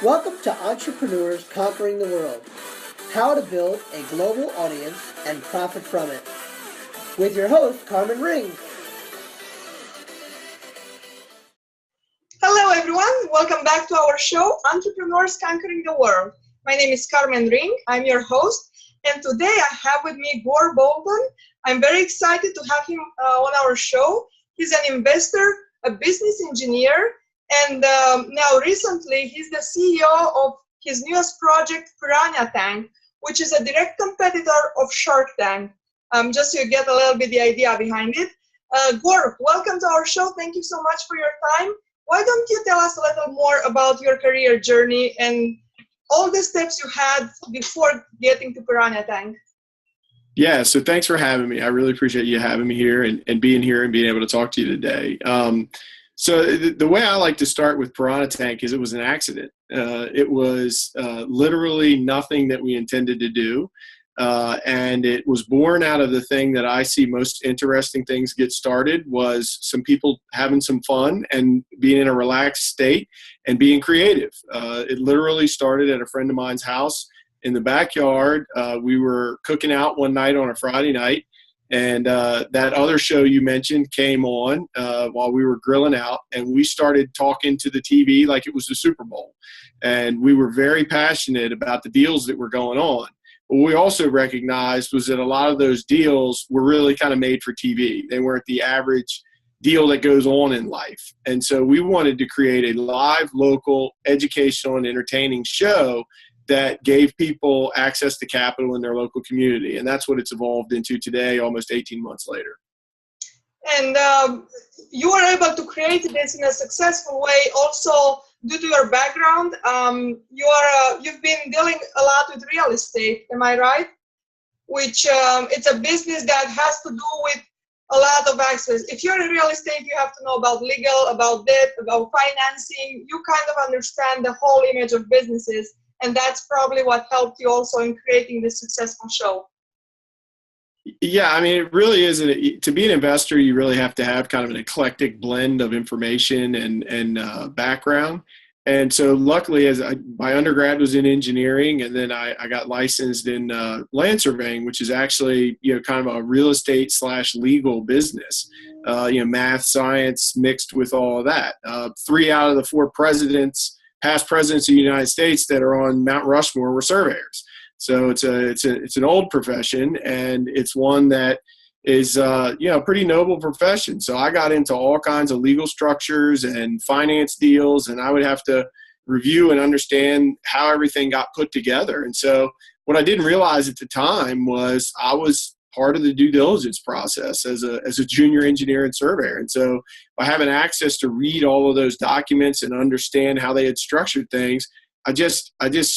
Welcome to Entrepreneurs Conquering the World, how to build a global audience and profit from it. With your host, Carmen Ring. Hello everyone, welcome back to our show, Entrepreneurs Conquering the World. My name is Carmen Ring, I'm your host, and today I have with me Gore Bolton. I'm very excited to have him on our show. He's an investor, a business engineer, and now recently he's the CEO of his newest project, Piranha Tank, which is a direct competitor of Shark Tank. Just so you get a little bit the idea behind it. Gore, welcome to our show. Thank you so much for your time. Why don't you tell us a little more about your career journey and all the steps you had before getting to Piranha Tank? Yeah, so thanks for having me. I really appreciate you having me here and being here and being able to talk to you today. So the way I like to start with Piranha Tank is it was an accident. It was literally nothing that we intended to do. And it was born out of the thing that I see most interesting things get started was some people having some fun and being in a relaxed state and being creative. It literally started at a friend of mine's house in the backyard. We were cooking out one night on a Friday night, and that other show you mentioned came on while we were grilling out, and we started talking to the TV like it was the Super Bowl. And we were very passionate about the deals that were going on. What we also recognized was that a lot of those deals were really kind of made for TV. They weren't the average deal that goes on in life. And so we wanted to create a live, local, educational, and entertaining show that gave people access to capital in their local community. And that's what it's evolved into today, almost 18 months later. And you were able to create this in a successful way also due to your background. You've been dealing a lot with real estate, am I right? Which it's a business that has to do with a lot of access. If you're in real estate, you have to know about legal, about debt, about financing. You kind of understand the whole image of businesses. And that's probably what helped you also in creating this successful show. Yeah, I mean, it really is. To be an investor, you really have to have kind of an eclectic blend of information and background. And so luckily, my undergrad was in engineering, and then I got licensed in land surveying, which is actually, kind of a real estate / legal business, math, science mixed with all of that. 3 out of the 4 past presidents of the United States that are on Mount Rushmore were surveyors. So it's an old profession, and it's one that is a pretty noble profession. So I got into all kinds of legal structures and finance deals, and I would have to review and understand how everything got put together. And so what I didn't realize at the time was I was part of the due diligence process as a junior engineer and surveyor. And so by having access to read all of those documents and understand how they had structured things, I just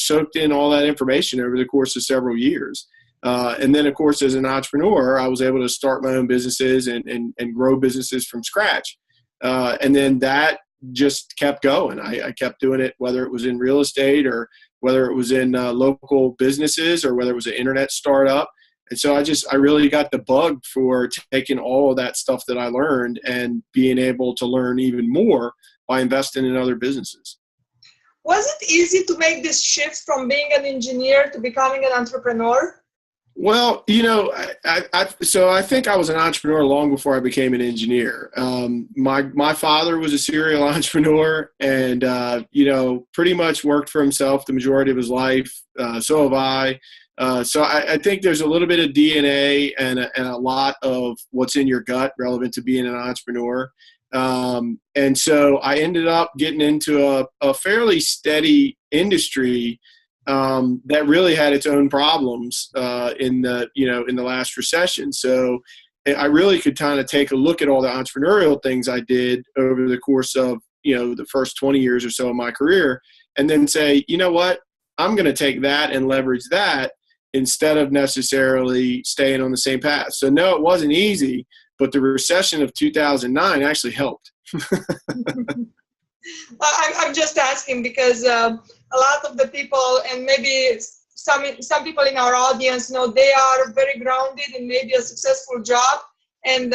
soaked in all that information over the course of several years. And then, of course, as an entrepreneur, I was able to start my own businesses and grow businesses from scratch. And then that just kept going. I kept doing it, whether it was in real estate or whether it was in local businesses or whether it was an internet startup. And so I really got the bug for taking all of that stuff that I learned and being able to learn even more by investing in other businesses. Was it easy to make this shift from being an engineer to becoming an entrepreneur? Well, so I think I was an entrepreneur long before I became an engineer. My father was a serial entrepreneur and, pretty much worked for himself the majority of his life. So have I. So I think there's a little bit of DNA and a lot of what's in your gut relevant to being an entrepreneur. And so I ended up getting into a fairly steady industry that really had its own problems in the last recession. So I really could kind of take a look at all the entrepreneurial things I did over the course of the first 20 years or so of my career, and then say, you know what, I'm going to take that and leverage that instead of necessarily staying on the same path. So no, it wasn't easy, but the recession of 2009 actually helped. I'm just asking because a lot of the people, and maybe some people in our audience, they are very grounded in maybe a successful job, and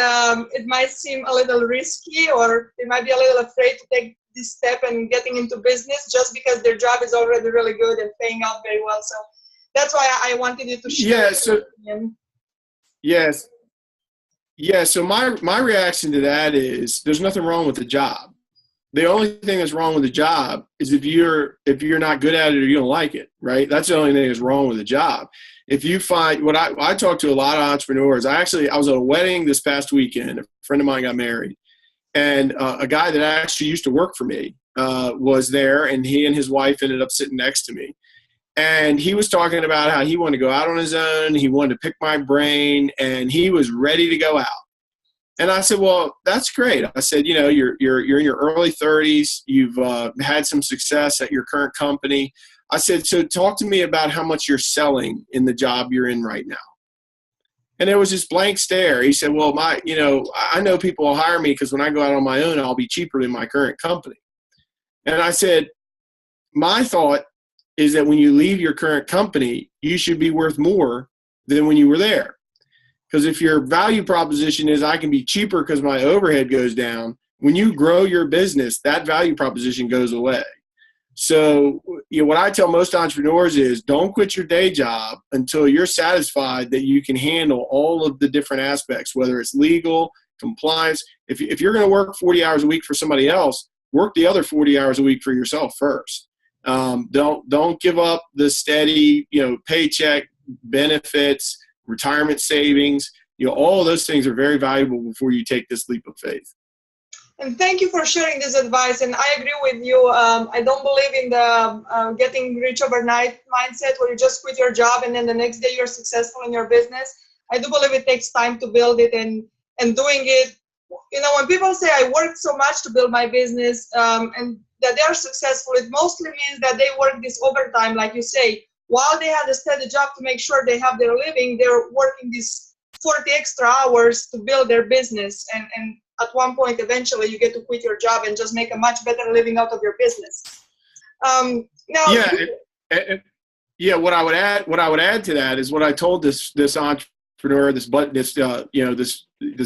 it might seem a little risky, or they might be a little afraid to take this step and getting into business just because their job is already really good and paying out very well. So that's why I wanted you to share. Yeah. So yes. Yeah. So my reaction to that is there's nothing wrong with the job. The only thing that's wrong with the job is if you're not good at it or you don't like it, right? That's the only thing that's wrong with the job. If you find what I talk to a lot of entrepreneurs. I was at a wedding this past weekend. A friend of mine got married, and a guy that actually used to work for me was there, and he and his wife ended up sitting next to me. And he was talking about how he wanted to go out on his own. He wanted to pick my brain, and he was ready to go out. And I said, well, that's great. I said, you're in your early 30s. You've had some success at your current company. I said, so talk to me about how much you're selling in the job you're in right now. And there was this blank stare. He said, well, I know people will hire me because when I go out on my own, I'll be cheaper than my current company. And I said, my thought is that when you leave your current company, you should be worth more than when you were there. Because if your value proposition is I can be cheaper because my overhead goes down, when you grow your business, that value proposition goes away. So what I tell most entrepreneurs is don't quit your day job until you're satisfied that you can handle all of the different aspects, whether it's legal, compliance. If you're going to work 40 hours a week for somebody else, work the other 40 hours a week for yourself first. Don't give up the steady, paycheck, benefits, retirement savings. All of those things are very valuable before you take this leap of faith. And thank you for sharing this advice. And I agree with you. I don't believe in the getting rich overnight mindset where you just quit your job and then the next day you're successful in your business. I do believe it takes time to build it and doing it. When people say I worked so much to build my business and that they are successful, it mostly means that they work this overtime, like you say. While they had a steady job to make sure they have their living, they're working these 40 extra hours to build their business. And at one point, eventually, you get to quit your job and just make a much better living out of your business. What I would add to that is what I told this entrepreneur, this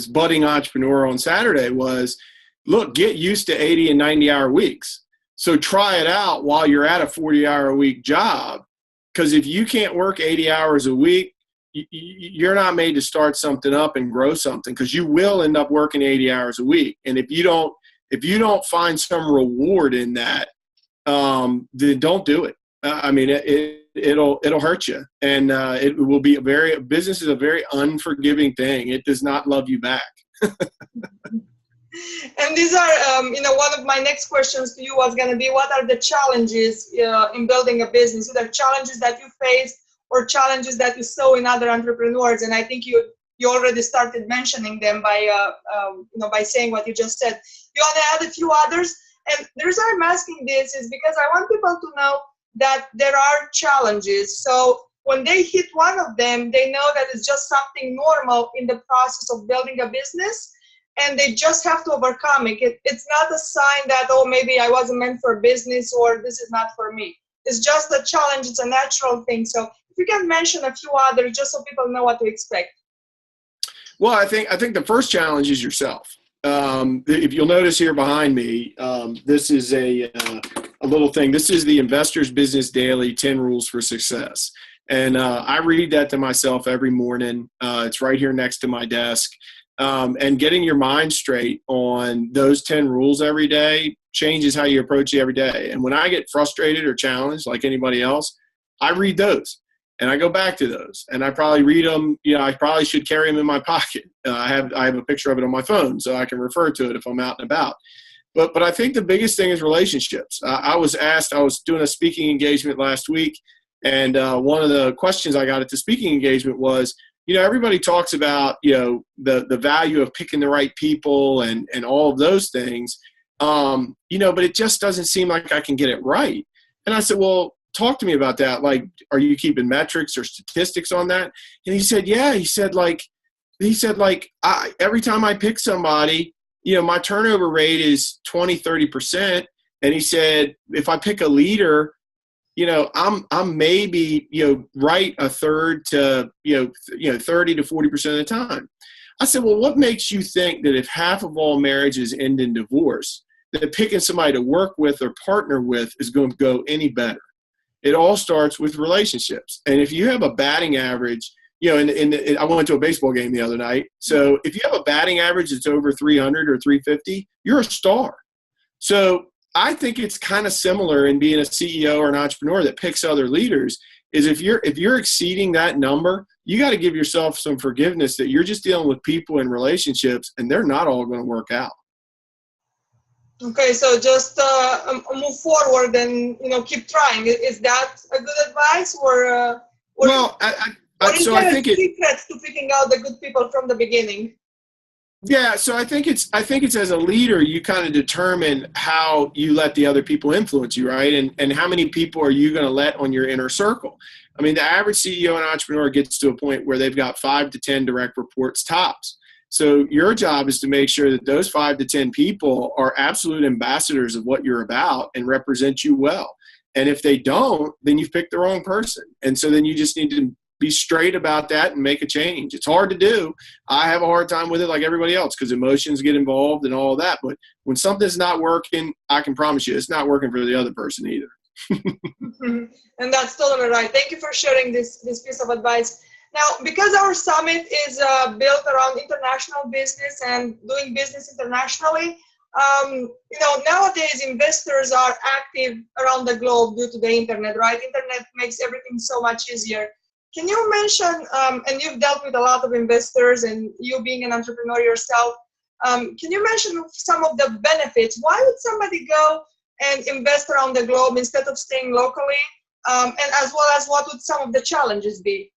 budding entrepreneur on Saturday was, look, get used to 80 and 90-hour weeks. So try it out while you're at a 40-hour-a-week job. Because if you can't work 80 hours a week, you're not made to start something up and grow something, because you will end up working 80 hours a week. And if you don't find some reward in that, then don't do it. It'll hurt you, and it will be business is a very unforgiving thing. It does not love you back. And these are, one of my next questions to you was going to be, what are the challenges in building a business? Either challenges that you faced or challenges that you saw in other entrepreneurs. And I think you already started mentioning them by saying what you just said. You want to add a few others? And the reason I'm asking this is because I want people to know that there are challenges. So when they hit one of them, they know that it's just something normal in the process of building a business. And they just have to overcome it. It's not a sign that, oh, maybe I wasn't meant for business or this is not for me. It's just a challenge. It's a natural thing. So if you can mention a few others just so people know what to expect. Well, I think the first challenge is yourself. If you'll notice here behind me, this is a little thing. This is the Investor's Business Daily 10 Rules for Success. And I read that to myself every morning. It's right here next to my desk. And getting your mind straight on those 10 rules every day changes how you approach it every day. And when I get frustrated or challenged like anybody else, I read those and I go back to those, and I probably read them. I probably should carry them in my pocket. I have a picture of it on my phone so I can refer to it if I'm out and about. But I think the biggest thing is relationships. I was doing a speaking engagement last week, and one of the questions I got at the speaking engagement was, everybody talks about, the value of picking the right people and all of those things, but it just doesn't seem like I can get it right. And I said, well, talk to me about that. Like, are you keeping metrics or statistics on that? And he said, yeah. He said, every time I pick somebody, my turnover rate is 20, 30%. And he said, if I pick a leader, I'm maybe, right a third to, 30 to 40% of the time. I said, well, what makes you think that if half of all marriages end in divorce, that picking somebody to work with or partner with is going to go any better. It all starts with relationships. And if you have a batting average, I went to a baseball game the other night. So if you have a batting average that's over 300 or 350, you're a star. So I think it's kind of similar in being a CEO or an entrepreneur that picks other leaders. Is if you're exceeding that number, you got to give yourself some forgiveness that you're just dealing with people and relationships, and they're not all going to work out. Okay, so just move forward and keep trying. Is that a good advice, or well, I think secrets to picking out the good people from the beginning? Yeah, so I think it's as a leader, you kind of determine how you let the other people influence you, right? And how many people are you going to let on your inner circle? I mean, the average CEO and entrepreneur gets to a point where they've got 5 to 10 direct reports tops. So your job is to make sure that those 5 to 10 people are absolute ambassadors of what you're about and represent you well. And if they don't, then you've picked the wrong person. And so then you just need to be straight about that and make a change. It's hard to do. I have a hard time with it like everybody else because emotions get involved and all of that. But when something's not working, I can promise you it's not working for the other person either. And that's totally right. Thank you for sharing this piece of advice. Now, because our summit is built around international business and doing business internationally, nowadays investors are active around the globe due to the internet, right? Internet makes everything so much easier. Can you mention, and you've dealt with a lot of investors and you being an entrepreneur yourself, can you mention some of the benefits? Why would somebody go and invest around the globe instead of staying locally? And as well as what would some of the challenges be?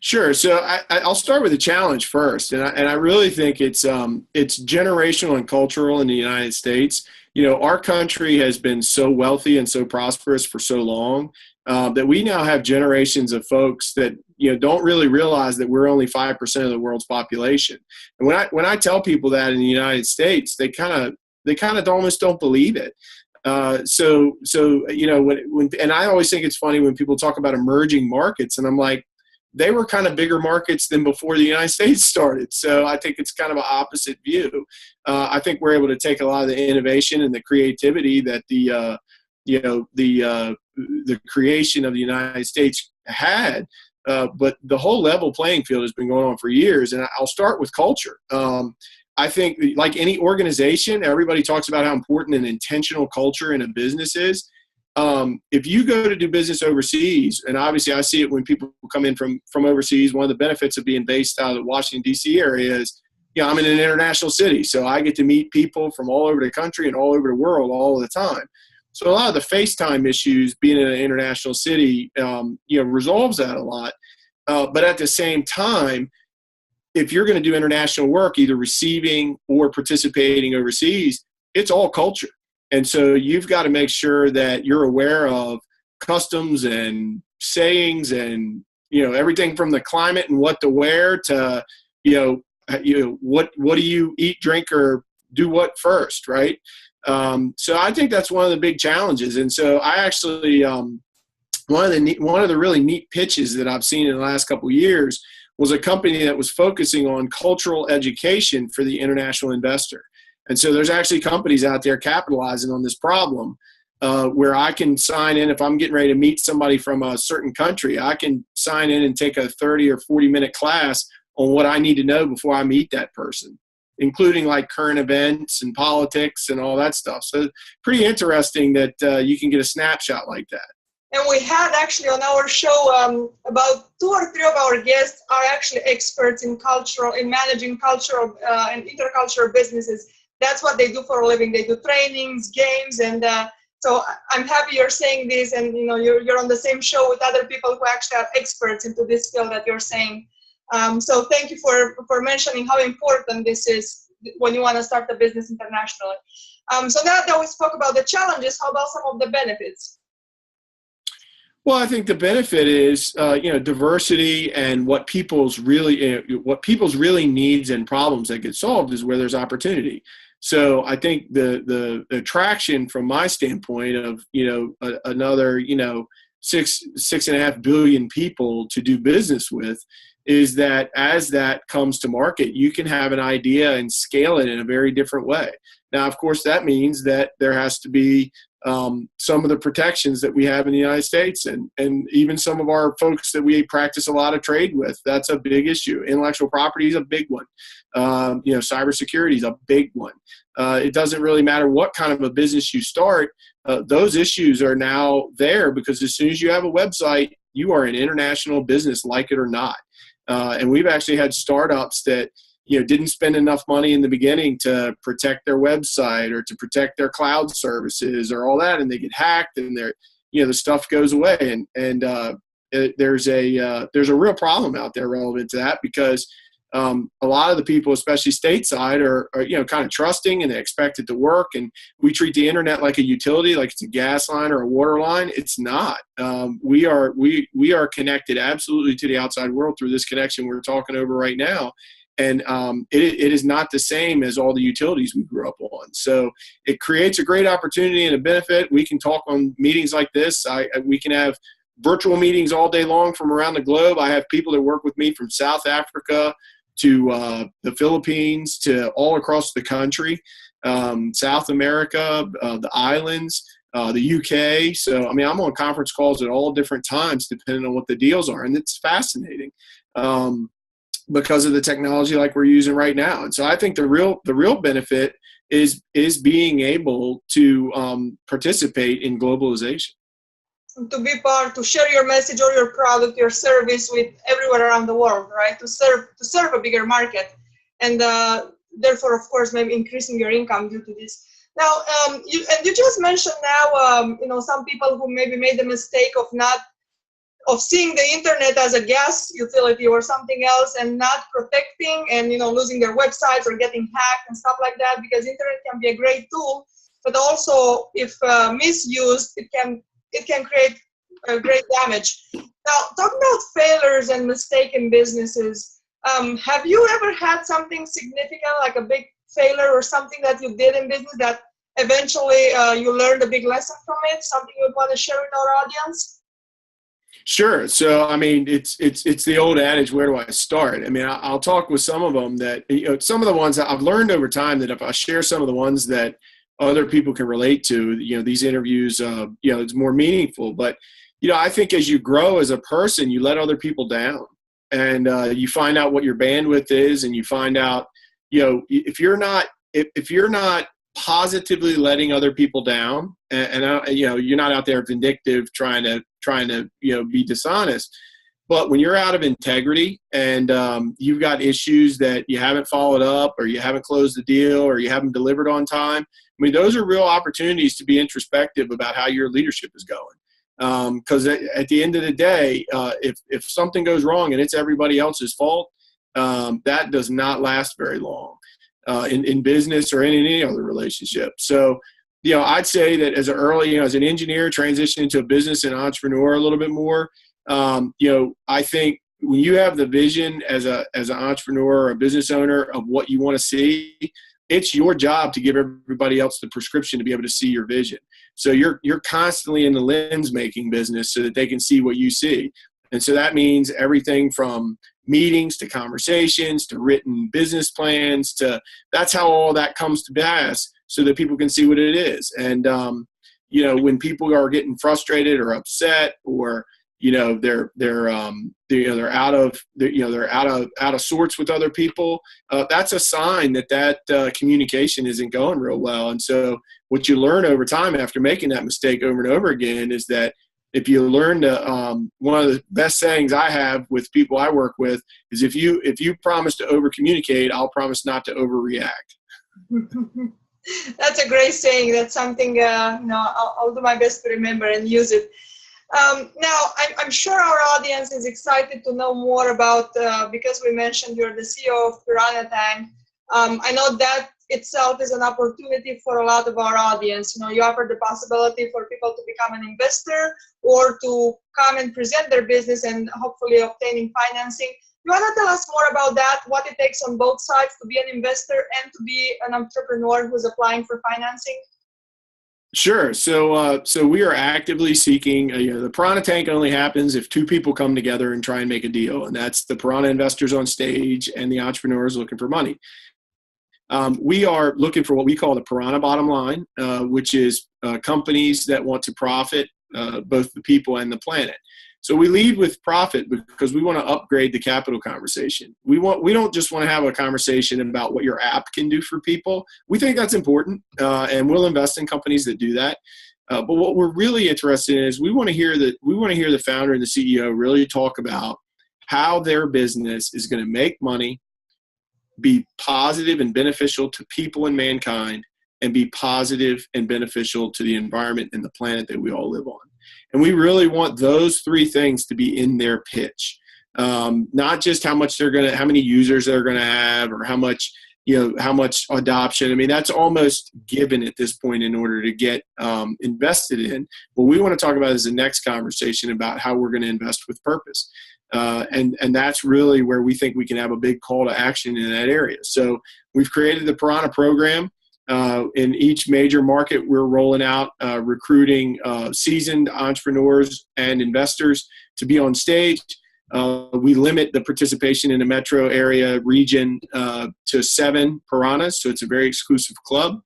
Sure. So I'll start with the challenge first. And I really think it's generational and cultural in the United States. Our country has been so wealthy and so prosperous for so long that we now have generations of folks that don't really realize that we're only 5% of the world's population. And when I tell people that in the United States, they kind of almost don't believe it. So and I always think it's funny when people talk about emerging markets, and I'm like, they were kind of bigger markets than before the United States started. So I think it's kind of an opposite view. I think we're able to take a lot of the innovation and the creativity that the creation of the United States had, but the whole level playing field has been going on for years. And I'll start with culture. I think like any organization, everybody talks about how important an intentional culture in a business is. If you go to do business overseas, and obviously I see it when people come in from overseas, one of the benefits of being based out of the Washington, D.C. area is, I'm in an international city, so I get to meet people from all over the country and all over the world all the time. So a lot of the FaceTime issues being in an international city, resolves that a lot. But at the same time, if you're going to do international work, either receiving or participating overseas, it's all culture. And so you've got to make sure that you're aware of customs and sayings and, everything from the climate and what to wear to, what do you eat, drink, or do what first, right? So I think that's one of the big challenges. And so I actually, one of the really neat pitches that I've seen in the last couple of years was a company that was focusing on cultural education for the international investor. And so there's actually companies out there capitalizing on this problem where I can sign in. If I'm getting ready to meet somebody from a certain country, I can sign in and take a 30 or 40-minute class on what I need to know before I meet that person, including like current events and politics and all that stuff. So pretty interesting that you can get a snapshot like that. And we had actually on our show about 2 or 3 of our guests are actually experts in managing cultural and intercultural businesses. That's what they do for a living. They do trainings, games, and so I'm happy you're saying this, and you're on the same show with other people who actually are experts into this field that you're saying. So thank you for mentioning how important this is when you want to start a business internationally. So now that we spoke about the challenges, how about some of the benefits? Well, I think the benefit is, diversity, and what people's really needs and problems that get solved is where there's opportunity. So I think the attraction from my standpoint of, another, 6.5 billion people to do business with, is that as that comes to market, you can have an idea and scale it in a very different way. Now, of course, that means that there has to be some of the protections that we have in the United States, and even some of our folks that we practice a lot of trade with. That's a big issue. Intellectual property is a big one. Cybersecurity is a big one. It doesn't really matter what kind of a business you start. Those issues are now there because as soon as you have a website, you are an international business, like it or not. And we've actually had startups that didn't spend enough money in the beginning to protect their website or to protect their cloud services or all that, and they get hacked, and the stuff goes away. And there's a real problem out there relevant to that because a lot of the people, especially stateside, are kind of trusting, and they expect it to work. And we treat the internet like a utility, like it's a gas line or a water line. It's not. We are connected absolutely to the outside world through this connection we're talking over right now. And it is not the same as all the utilities we grew up on. So it creates a great opportunity and a benefit. We can talk on meetings like this. We can have virtual meetings all day long from around the globe. I have people that work with me from South Africa to the Philippines to all across the country, South America, the islands, the UK. So, I'm on conference calls at all different times depending on what the deals are. And it's fascinating. Because of the technology like we're using right now. And so I think the real benefit is being able to participate in globalization. To be part, to share your message or your product, your service with everywhere around the world, right? To serve a bigger market. And therefore, of course, maybe increasing your income due to this. Now, you just mentioned now, some people who maybe made the mistake of seeing the internet as a gas utility or something else and not protecting and losing their websites or getting hacked and stuff like that, because internet can be a great tool, but also if misused, it can create great damage. Now, talking about failures and mistaken businesses, have you ever had something significant, like a big failure or something that you did in business that eventually you learned a big lesson from it, something you would want to share with our audience? Sure. So, it's the old adage, where do I start? I'll talk with some of them that, some of the ones that I've learned over time, that if I share some of the ones that other people can relate to, these interviews, it's more meaningful. But, I think as you grow as a person, you let other people down, and you find out what your bandwidth is, and you find out, if you're not positively letting other people down, and you're not out there vindictive trying to be dishonest, but when you're out of integrity and you've got issues that you haven't followed up, or you haven't closed the deal, or you haven't delivered on time, those are real opportunities to be introspective about how your leadership is going, because at the end of the day, if something goes wrong and it's everybody else's fault, that does not last very long. In business or in any other relationship. So, I'd say that as an engineer transitioning into a business and entrepreneur a little bit more, I think when you have the vision as an entrepreneur or a business owner of what you want to see, it's your job to give everybody else the prescription to be able to see your vision. So you're constantly in the lens making business so that they can see what you see. And so that means everything from meetings to conversations to written business plans that's how all that comes to pass so that people can see what it is. And, when people are getting frustrated or upset, or, they're out of sorts with other people, that's a sign that communication isn't going real well. And so what you learn over time after making that mistake over and over again is that if you learn to, one of the best sayings I have with people I work with is if you promise to over communicate, I'll promise not to overreact. That's a great saying. That's something I'll do my best to remember and use it. Now, I'm sure our audience is excited to know more about, because we mentioned you're the CEO of Piranha Tank. I know that itself is an opportunity for a lot of our audience. You offer the possibility for people to become an investor or to come and present their business and hopefully obtaining financing. You want to tell us more about that, what it takes on both sides to be an investor and to be an entrepreneur who's applying for financing? Sure. So we are actively seeking. The Piranha Tank only happens if two people come together and try and make a deal, and that's the Piranha investors on stage and the entrepreneurs looking for money. We are looking for what we call the Piranha bottom line, which is companies that want to profit both the people and the planet. So we lead with profit because we want to upgrade the capital conversation. We don't just want to have a conversation about what your app can do for people. We think that's important, and we'll invest in companies that do that. But what we're really interested in is we want to hear the founder and the CEO really talk about how their business is going to make money, be positive and beneficial to people and mankind, and be positive and beneficial to the environment and the planet that we all live on. And we really want those three things to be in their pitch, not just how many users they're going to have, or how much adoption. I mean, that's almost given at this point in order to get invested in. What we want to talk about is the next conversation about how we're going to invest with purpose. And that's really where we think we can have a big call to action in that area. So we've created the Piranha program. In each major market, we're rolling out recruiting seasoned entrepreneurs and investors to be on stage. We limit the participation in the metro area region to 7 piranhas, so it's a very exclusive club.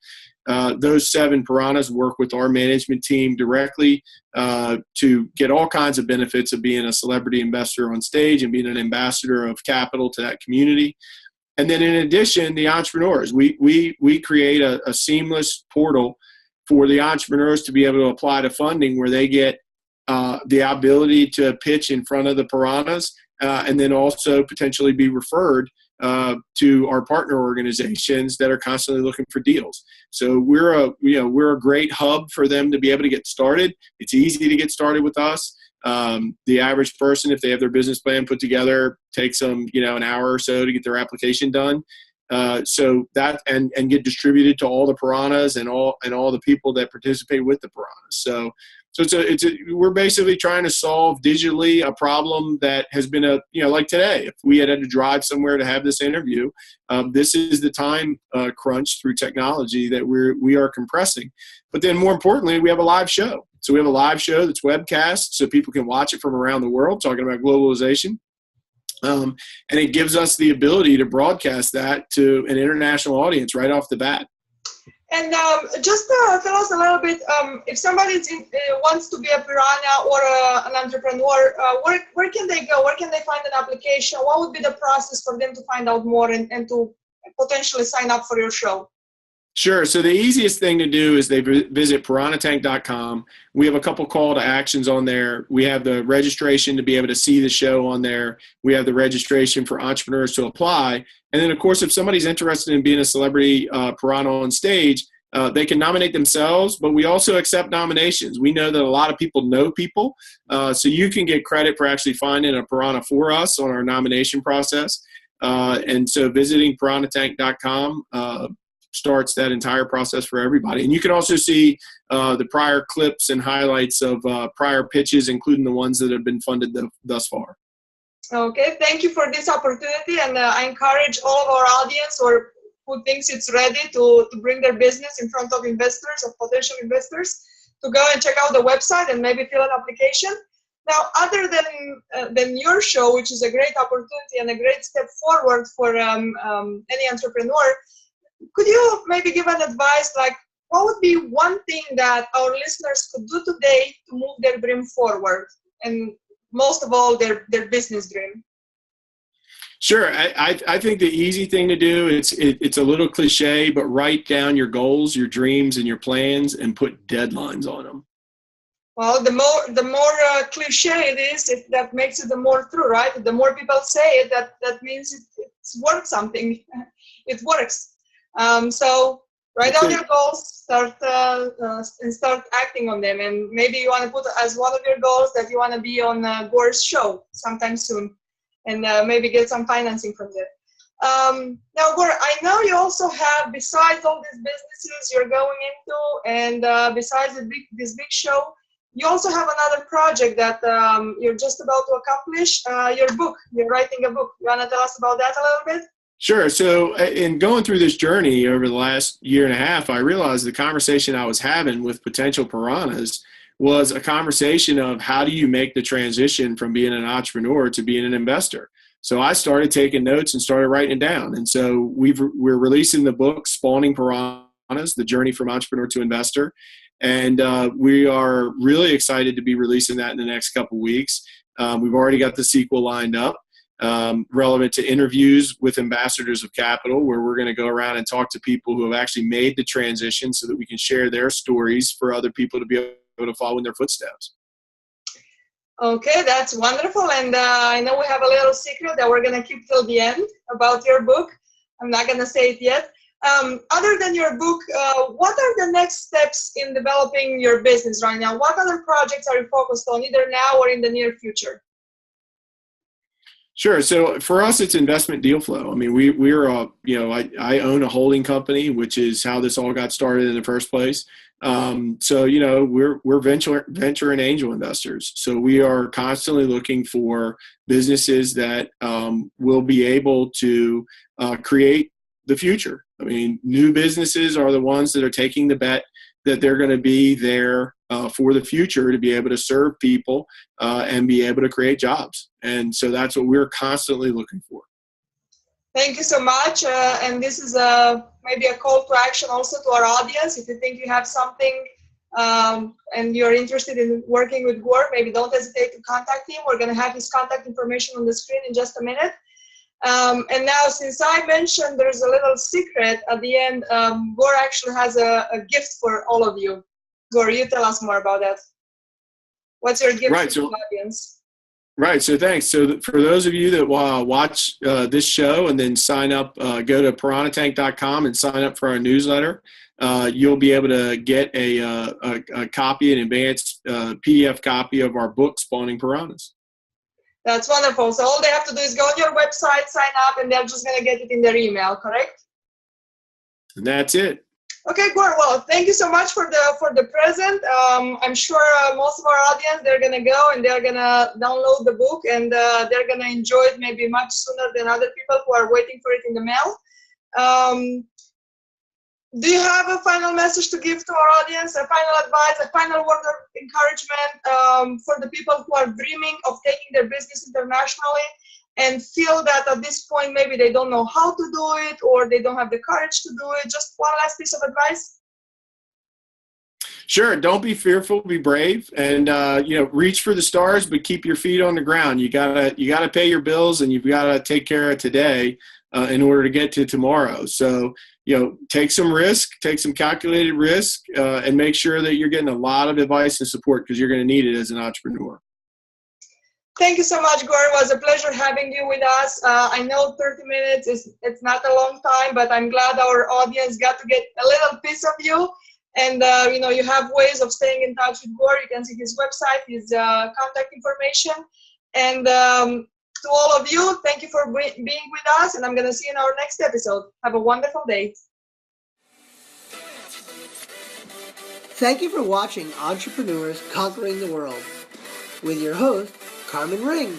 Those 7 piranhas work with our management team directly to get all kinds of benefits of being a celebrity investor on stage and being an ambassador of capital to that community. And then in addition, the entrepreneurs, we create a seamless portal for the entrepreneurs to be able to apply to funding, where they get the ability to pitch in front of the piranhas, and then also potentially be referred to our partner organizations that are constantly looking for deals. So we're a great hub for them to be able to get started. It's easy to get started with us. The average person, if they have their business plan put together, takes them, an hour or so to get their application done. So that and get distributed to all the piranhas and all the people that participate with the piranhas. So we're basically trying to solve digitally a problem that has been like today. If we had to drive somewhere to have this interview, this is the time crunch through technology that we are compressing. But then more importantly, we have a live show. So we have a live show that's webcast, so people can watch it from around the world, talking about globalization. And it gives us the ability to broadcast that to an international audience right off the bat. And just tell us a little bit, if somebody wants to be a piranha or an entrepreneur, where can they go? Where can they find an application? What would be the process for them to find out more and to potentially sign up for your show? Sure. So the easiest thing to do is they visit piranhatank.com. We have a couple call to actions on there. We have the registration to be able to see the show on there. We have the registration for entrepreneurs to apply. And then, of course, if somebody's interested in being a celebrity piranha on stage, they can nominate themselves, but we also accept nominations. We know that a lot of people know people, so you can get credit for actually finding a piranha for us on our nomination process. And so visiting piranhatank.com starts that entire process for everybody. And you can also see the prior clips and highlights of prior pitches, including the ones that have been funded thus far. Okay, thank you for this opportunity. And I encourage all of our audience or who thinks it's ready to bring their business in front of investors or potential investors to go and check out the website and maybe fill an application. Now, other than your show, which is a great opportunity and a great step forward for any entrepreneur, could you maybe give an advice, like what would be one thing that our listeners could do today to move their dream forward, and most of all, their business dream? Sure. I think the easy thing to do, it's a little cliche, but write down your goals, your dreams, and your plans and put deadlines on them. Well, the more cliche it is, that makes it the more true, right? The more people say it, that means it's worth something. It works. So write down your goals, start acting on them, and maybe you want to put as one of your goals that you want to be on Gore's show sometime soon, and maybe get some financing from there. Now, Gore, I know you also have, besides all these businesses you're going into, and besides this big show, you also have another project that you're just about to accomplish. Your book. You're writing a book. You want to tell us about that a little bit? Sure. So, in going through this journey over the last year and a half, I realized the conversation I was having with potential piranhas was a conversation of how do you make the transition from being an entrepreneur to being an investor. So I started taking notes and started writing it down. And so we're releasing the book Spawning Piranhas: The Journey from Entrepreneur to Investor. And we are really excited to be releasing that in the next couple weeks. We've already got the sequel lined up, relevant to interviews with ambassadors of capital, where we're going to go around and talk to people who have actually made the transition so that we can share their stories for other people to be able to follow in their footsteps. Okay, that's wonderful. And I know we have a little secret that we're going to keep till the end about your book. I'm not going to say it yet. Other than your book, what are the next steps in developing your business right now? What other projects are you focused on, either now or in the near future? Sure. So for us, it's investment deal flow. I mean, we're I own a holding company, which is how this all got started in the first place. So we're venture and angel investors. So we are constantly looking for businesses that will be able to create the future. I mean, new businesses are the ones that are taking the bet that they're going to be there for the future to be able to serve people and be able to create jobs. And so that's what we're constantly looking for. Thank you so much. And this is maybe a call to action also to our audience. If you think you have something and you're interested in working with Gore, maybe don't hesitate to contact him. We're going to have his contact information on the screen in just a minute. And now, since I mentioned there's a little secret at the end, Gore actually has a gift for all of you. Gore, you tell us more about that. What's your gift to the audience? Right. So thanks. So for those of you that watch this show and then sign up, go to piranhatank.com and sign up for our newsletter. You'll be able to get a copy, an advanced PDF copy of our book, Spawning Piranhas. That's wonderful. So all they have to do is go on your website, sign up, and they're just going to get it in their email, correct? And that's it. Okay, Gore. Well, thank you so much for the present. I'm sure most of our audience, they're going to go and they're going to download the book, and they're going to enjoy it maybe much sooner than other people who are waiting for it in the mail. Do you have a final message to give to our audience, a final advice, a final word of encouragement for the people who are dreaming of taking their business internationally and feel that at this point maybe they don't know how to do it or they don't have the courage to do it? Just one last piece of advice. Sure. Don't be fearful. Be brave, and reach for the stars, but keep your feet on the ground. You gotta pay your bills, and you've got to take care of today in order to get to tomorrow. So take some risk, take some calculated risk, and make sure that you're getting a lot of advice and support, because you're going to need it as an entrepreneur. Thank you so much, Gore. It was a pleasure having you with us. I know 30 minutes it's not a long time, but I'm glad our audience got to get a little piece of you. And you have ways of staying in touch with Gore. You can see his website, his contact information. And to all of you, thank you for being with us, and I'm going to see you in our next episode. Have a wonderful day. Thank you for watching Entrepreneurs Conquering the World with your host, Carmen Ring.